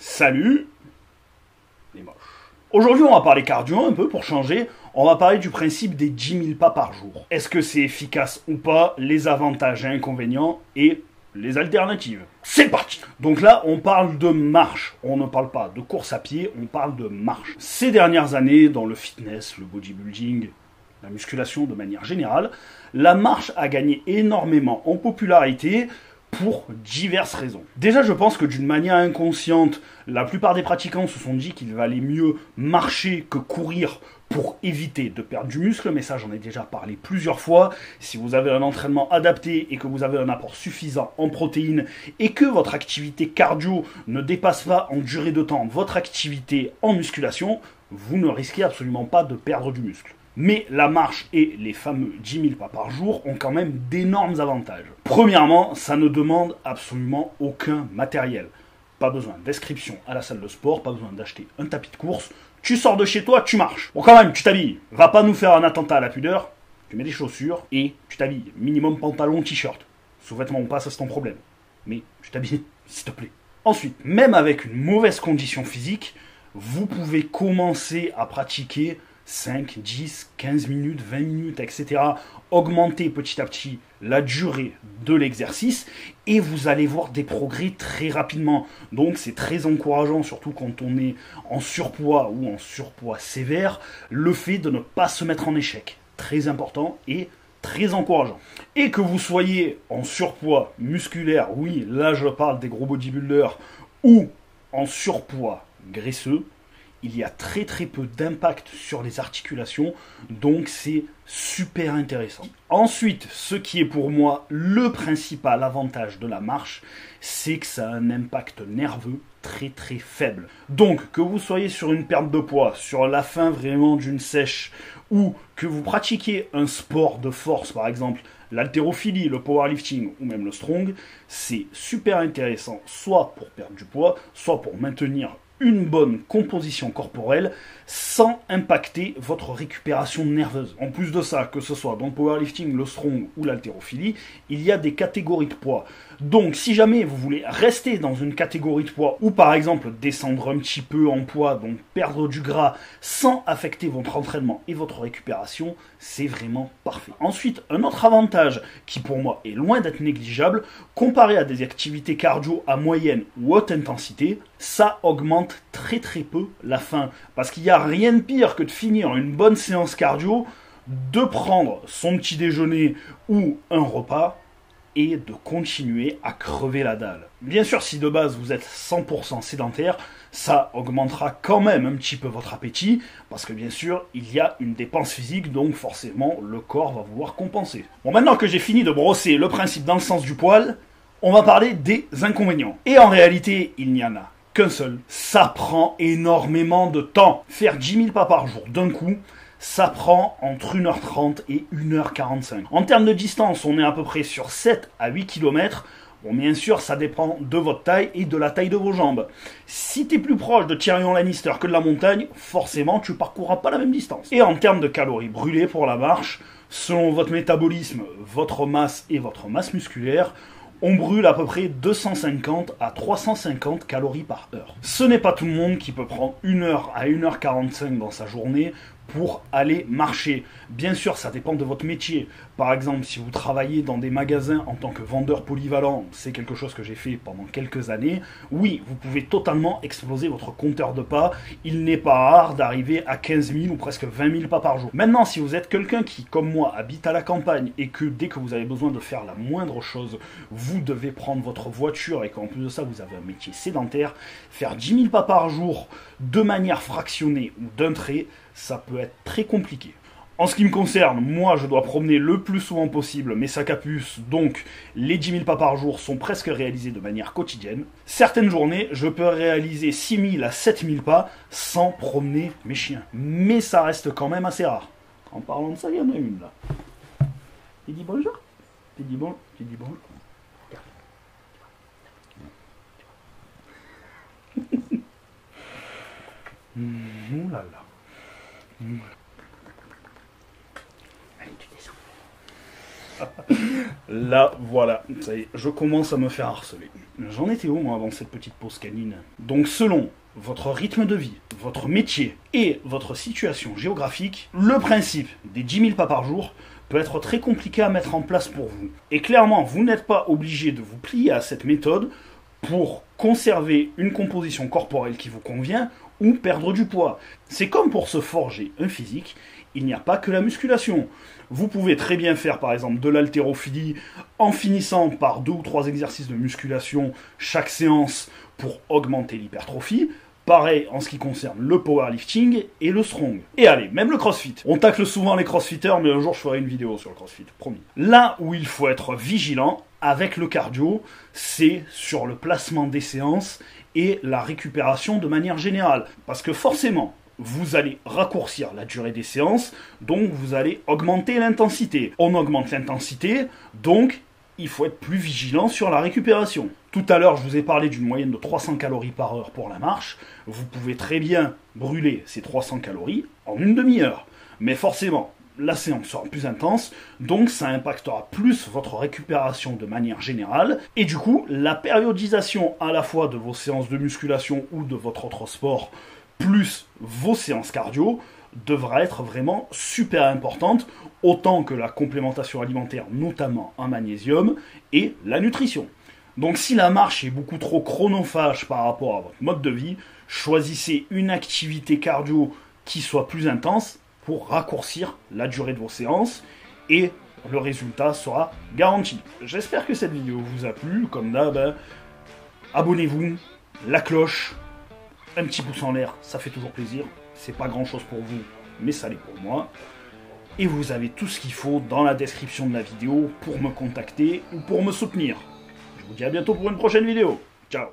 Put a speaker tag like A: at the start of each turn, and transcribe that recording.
A: Salut les moches. Aujourd'hui, on va parler cardio un peu pour changer. On va parler du principe des 10 000 pas par jour. Est-ce que c'est efficace ou pas? Les avantages et inconvénients et les alternatives. C'est parti! Donc là, on parle de marche. On ne parle pas de course à pied, on parle de marche. Ces dernières années, dans le fitness, le bodybuilding, la musculation de manière générale, la marche a gagné énormément en popularité pour diverses raisons. Déjà, je pense que d'une manière inconsciente, la plupart des pratiquants se sont dit qu'il valait mieux marcher que courir pour éviter de perdre du muscle, mais ça j'en ai déjà parlé plusieurs fois. Si vous avez un entraînement adapté et que vous avez un apport suffisant en protéines et que votre activité cardio ne dépasse pas en durée de temps votre activité en musculation, vous ne risquez absolument pas de perdre du muscle. Mais la marche et les fameux 10 000 pas par jour ont quand même d'énormes avantages. Premièrement, ça ne demande absolument aucun matériel. Pas besoin d'inscription à la salle de sport, pas besoin d'acheter un tapis de course. Tu sors de chez toi, tu marches. Bon, quand même, tu t'habilles. Va pas nous faire un attentat à la pudeur. Tu mets des chaussures et tu t'habilles. Minimum pantalon, t-shirt. Sous-vêtements ou pas, ça c'est ton problème. Mais tu t'habilles, s'il te plaît. Ensuite, même avec une mauvaise condition physique, vous pouvez commencer à pratiquer 5, 10, 15 minutes, 20 minutes, etc. Augmentez petit à petit la durée de l'exercice et vous allez voir des progrès très rapidement. Donc c'est très encourageant, surtout quand on est en surpoids ou en surpoids sévère, le fait de ne pas se mettre en échec. Très important et très encourageant. Et que vous soyez en surpoids musculaire, oui, là je parle des gros bodybuilders, ou en surpoids graisseux, il y a très peu d'impact sur les articulations, donc c'est super intéressant. Ensuite, ce qui est pour moi le principal avantage de la marche, c'est que ça a un impact nerveux très faible. Donc, que vous soyez sur une perte de poids, sur la fin vraiment d'une sèche, ou que vous pratiquiez un sport de force, par exemple l'haltérophilie, le powerlifting ou même le strong, c'est super intéressant, soit pour perdre du poids, soit pour maintenir une bonne composition corporelle sans impacter votre récupération nerveuse. En plus de ça, que ce soit dans le powerlifting, le strong ou l'haltérophilie, il y a des catégories de poids. Donc si jamais vous voulez rester dans une catégorie de poids ou par exemple descendre un petit peu en poids, donc perdre du gras sans affecter votre entraînement et votre récupération, c'est vraiment parfait. Ensuite, un autre avantage qui pour moi est loin d'être négligeable, comparé à des activités cardio à moyenne ou haute intensité, ça augmente très peu la faim. Parce qu'il n'y a rien de pire que de finir une bonne séance cardio, de prendre son petit déjeuner ou un repas et de continuer à crever la dalle. Bien sûr, si de base vous êtes 100% sédentaire, ça augmentera quand même un petit peu votre appétit, parce que bien sûr, il y a une dépense physique, donc forcément, le corps va vouloir compenser. Bon, maintenant que j'ai fini de brosser le principe dans le sens du poil, on va parler des inconvénients. Et en réalité, il n'y en a qu'un seul. Ça prend énormément de temps. Faire 10 000 pas par jour d'un coup, ça prend entre 1h30 et 1h45. En termes de distance, on est à peu près sur 7 à 8 km. Bon, bien sûr, ça dépend de votre taille et de la taille de vos jambes. Si tu es plus proche de Tyrion Lannister que de la montagne, forcément, tu parcourras pas la même distance. Et en termes de calories brûlées pour la marche, selon votre métabolisme, votre masse et votre masse musculaire, on brûle à peu près 250 à 350 calories par heure. Ce n'est pas tout le monde qui peut prendre 1h à 1h45 dans sa journée pour aller marcher. Bien sûr, ça dépend de votre métier. Par exemple, si vous travaillez dans des magasins en tant que vendeur polyvalent, c'est quelque chose que j'ai fait pendant quelques années, oui, vous pouvez totalement exploser votre compteur de pas. Il n'est pas rare d'arriver à 15 000 ou presque 20 000 pas par jour. Maintenant, si vous êtes quelqu'un qui, comme moi, habite à la campagne et que dès que vous avez besoin de faire la moindre chose, vous devez prendre votre voiture et qu'en plus de ça, vous avez un métier sédentaire, faire 10 000 pas par jour de manière fractionnée ou d'un trait, ça peut être très compliqué. En ce qui me concerne, moi je dois promener le plus souvent possible mes sacs à puce, donc les 10 000 pas par jour sont presque réalisés de manière quotidienne. Certaines journées, je peux réaliser 6 000 à 7 000 pas sans promener mes chiens. Mais ça reste quand même assez rare. En parlant de ça, il y en a une là. Tu dis bonjour? Tu dis bon? Tu dis bonjour? Ouh là là. Allez, tu descends. Là, voilà, ça y est, je commence à me faire harceler. J'en étais où, moi, avant cette petite pause canine? Donc, selon votre rythme de vie, votre métier et votre situation géographique, le principe des 10 000 pas par jour peut être très compliqué à mettre en place pour vous. Et clairement, vous n'êtes pas obligé de vous plier à cette méthode pour conserver une composition corporelle qui vous convient ou perdre du poids. C'est comme pour se forger un physique, il n'y a pas que la musculation. Vous pouvez très bien faire par exemple de l'haltérophilie en finissant par 2 ou 3 exercices de musculation chaque séance pour augmenter l'hypertrophie. Pareil en ce qui concerne le powerlifting et le strong. Et allez, même le crossfit. On tacle souvent les crossfitters, mais un jour je ferai une vidéo sur le crossfit, promis. Là où il faut être vigilant avec le cardio, c'est sur le placement des séances et la récupération de manière générale. Parce que forcément, vous allez raccourcir la durée des séances, donc vous allez augmenter l'intensité. On augmente l'intensité, donc il faut être plus vigilant sur la récupération. Tout à l'heure, je vous ai parlé d'une moyenne de 300 calories par heure pour la marche. Vous pouvez très bien brûler ces 300 calories en une demi-heure. Mais forcément, la séance sera plus intense, donc ça impactera plus votre récupération de manière générale. Et du coup, la périodisation à la fois de vos séances de musculation ou de votre autre sport, plus vos séances cardio, devra être vraiment super importante, autant que la complémentation alimentaire, notamment en magnésium, et la nutrition. Donc si la marche est beaucoup trop chronophage par rapport à votre mode de vie, choisissez une activité cardio qui soit plus intense pour raccourcir la durée de vos séances et le résultat sera garanti. J'espère que cette vidéo vous a plu. Comme d'hab, abonnez-vous, la cloche, un petit pouce en l'air, ça fait toujours plaisir. C'est pas grand chose pour vous, mais ça l'est pour moi. Et vous avez tout ce qu'il faut dans la description de la vidéo pour me contacter ou pour me soutenir. Je vous dis à bientôt pour une prochaine vidéo. Ciao.